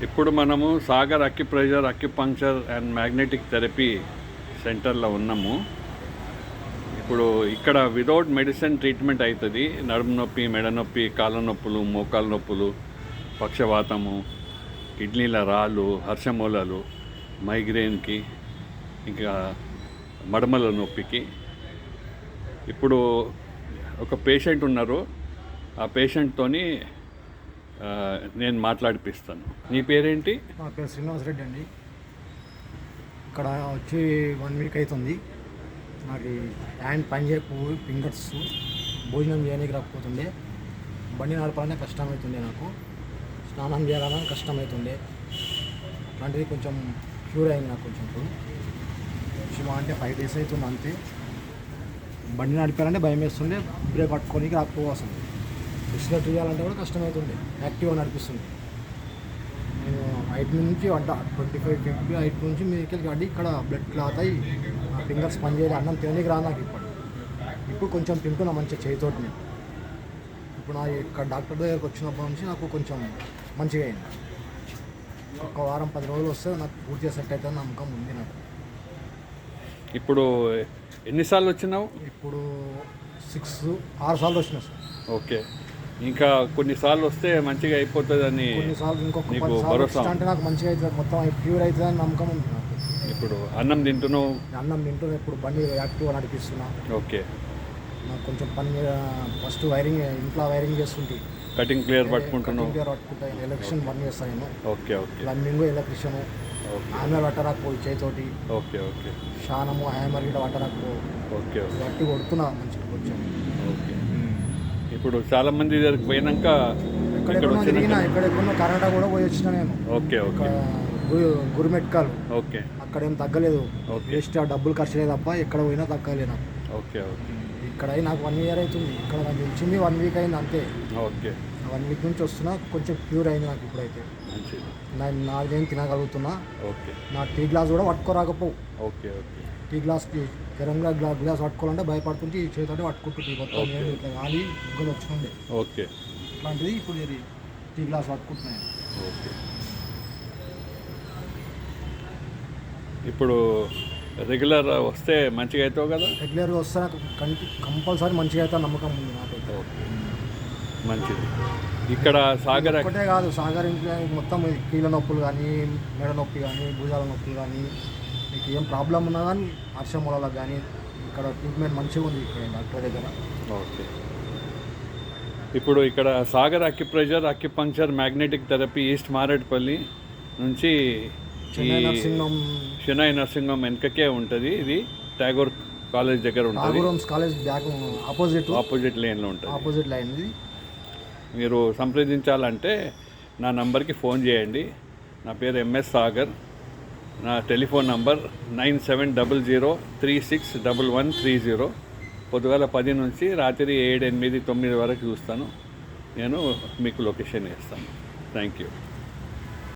ఇప్పుడు మనము Sagar acupressure acupuncture and magnetic therapy సెంటర్లో ఉన్నాము. ఇప్పుడు ఇక్కడ వితౌట్ మెడిసిన్ ట్రీట్మెంట్ అవుతుంది. నడుము నొప్పి, మెడ నొప్పి, కాళ్ళ నొప్పులు, మోకాళ్ళ నొప్పులు, పక్షవాతము, కిడ్నీల రాళ్ళు, హర్షమూలాలు, మైగ్రేన్కి, ఇంకా మడమల నొప్పికి. ఇప్పుడు ఒక పేషెంట్ ఉన్నారు. ఆ పేషెంట్తోని నేను మాట్లాడిపిస్తాను. నీ పేరేంటి? నా పేరు శ్రీనివాసరెడ్డి అండి. ఇక్కడ వచ్చి 1 వీక్ అవుతుంది. నాకు హ్యాండ్ పని చేయకపోయి ఫింగర్స్ భోజనం చేయడానికి రాకపోతుండే, బండి నడపాలనే కష్టమవుతుండే, నాకు స్నానం చేయాలన్నా కష్టమవుతుండే. అలాంటిది కొంచెం క్యూర్ అయింది నాకు. కొంచెం ఇప్పుడు అంటే 5 days అవుతుంది అంతే. బండి నడిపాలంటే భయం వేస్తుండే, బ్రేక్ పట్టుకోనికి రాకపోవస్తుంది. ఎక్సలెట్ చేయాలంటే కూడా కష్టమవుతుండే, యాక్టివ్గా నడిపిస్తుంది. నేను 8 నుంచి 25-50 8 నుంచి మీదకి గడ్డి ఇక్కడ బ్లడ్ క్లాత్ అయ్యి నా ఫింగర్స్ పనిచేయాలి, అన్నం తినడానికి రా నాకు. ఇప్పుడు కొంచెం తింటున్నా మంచిగా చేతితోటి. ఇప్పుడు నా ఇక్కడ డాక్టర్ దగ్గరకు వచ్చినప్పటి నుంచి నాకు కొంచెం మంచిగా అయింది. ఒక వారం 10 రోజులు వస్తే నాకు పూర్తిగా సెట్ అవుతుంది నమ్మకం ఉంది నాకు. ఇప్పుడు ఎన్నిసార్లు వచ్చినావు? ఇప్పుడు 6 సార్లు వచ్చినా సార్. ఓకే, ఇంకా కొన్నిసార్లు వస్తే మంచిగా అయిపోతుందని కొన్నిసార్లు ఇంకొక 10 సార్లు అంటే నాకు మంచిగా అవుతుంది, మొత్తం క్యూర్ అవుతుందని నమ్మకం ఉంది నాకు. ఇప్పుడు అన్నం తింటున్నావు? అన్నం తింటున్నా, ఇప్పుడు బండి యాక్టివ్గా నడిపిస్తున్నా. ఓకే, నాకు కొంచెం పని ఫస్ట్ వైరింగ్, ఇంట్లో వైరింగ్ చేస్తుంటే కటింగ్ క్లియర్ పట్టుకుంటున్నావు? క్లియర్ పట్టుకుంటా. ఎలక్ట్రిషియన్ పని చేస్తాను నేను. Okay okay, plumbing, electrician. Hammer పట్టరాకపోయి చేతితోటి. ఓకే ఓకే, షానము హ్యామర్ గిట్ట పట్టరాకపో. ఓకే పట్టి కొడుతున్నా మంచిగా కొంచెం. ఓకే, ఇప్పుడు చాలా మంది దగ్గరికి పోయినాక ఎక్కడెక్కడో కర్ణాటక కూడా పోయి వచ్చిన నేను. Okay okay, గురుమెట్కల్. ఓకే, అక్కడ ఏం తగ్గలేదు. ఓకే, వేస్ట్ డబ్బులు ఖర్చు లేదు తప్ప ఎక్కడ పోయినా తగ్గలేదు నాకు. ఓకే ఓకే, ఇక్కడ నాకు 1 year అవుతుంది. ఇక్కడ నాకు వచ్చింది 1 week అయింది అంతే. ఓకే, 1 week నుంచి వస్తున్నా, కొంచెం క్యూర్ అయింది నాకు ఇప్పుడైతే. నాదేం తినగలుగుతున్నా. ఓకే, నా టీ గ్లాస్ కూడా పట్టుకోరాకపోవు. ఓకే ఓకే, టీ గ్లాస్కి తెలంగాణ గ్లాస్ పట్టుకోవాలంటే భయపడుతుంటే ఈ చేతితో పట్టుకుంటూ టీ మొత్తం ఇట్లా గాలి బుగ్గలు వచ్చినండే. ఓకే, అట్లాంటిది ఇప్పుడు ఇది టీ గ్లాస్ పట్టుకుంటున్నాను. ఓకే, ఇప్పుడు రెగ్యులర్ వస్తే మంచిగా అవుతావు కదా? రెగ్యులర్గా వస్తే నాకు కంపల్సరీ మంచిగా అవుతా నమ్మకం ఉంది నాకైతే. ఓకే, మంచిది. ఇక్కడ సాగర్ ఒకటే కాదు, సాగర్ ఇంట్లో మొత్తం కీళ్ళ నొప్పులు కానీ, మెడ నొప్పి కానీ, భుజాల నొప్పులు కానీ, మీకు ఏం ప్రాబ్లం ఉన్నా కానీ హర్షమూలాలకు కానీ ఇక్కడ ట్రీట్మెంట్ మంచిగా ఉంది ఇక్కడ డాక్టర్ దగ్గర. ఓకే, ఇప్పుడు ఇక్కడ Sagar acupressure acupuncture magnetic therapy east Marredpally నుంచి చెన్నై నర్సింగ్ హోమ్ వెనకకే ఉంటుంది. ఇది ట్యాగోర్ కాలేజ్ దగ్గర ఉంటుంది. కాలేజ్ బ్యాక్ ఆపోజిట్ లైన్లో ఉంటుంది. ఆపోజిట్ లైన్ ఇది. మీరు సంప్రదించాలంటే నా నంబర్కి ఫోన్ చేయండి. నా పేరు ఎంఎస్ సాగర్. నా టెలిఫోన్ నంబర్ 9700361130. పొద్దుగాల 10 నుంచి రాత్రి 7, 8, 9 వరకు చూస్తాను. నేను మీకు లొకేషన్ ఇస్తాను. Thank you.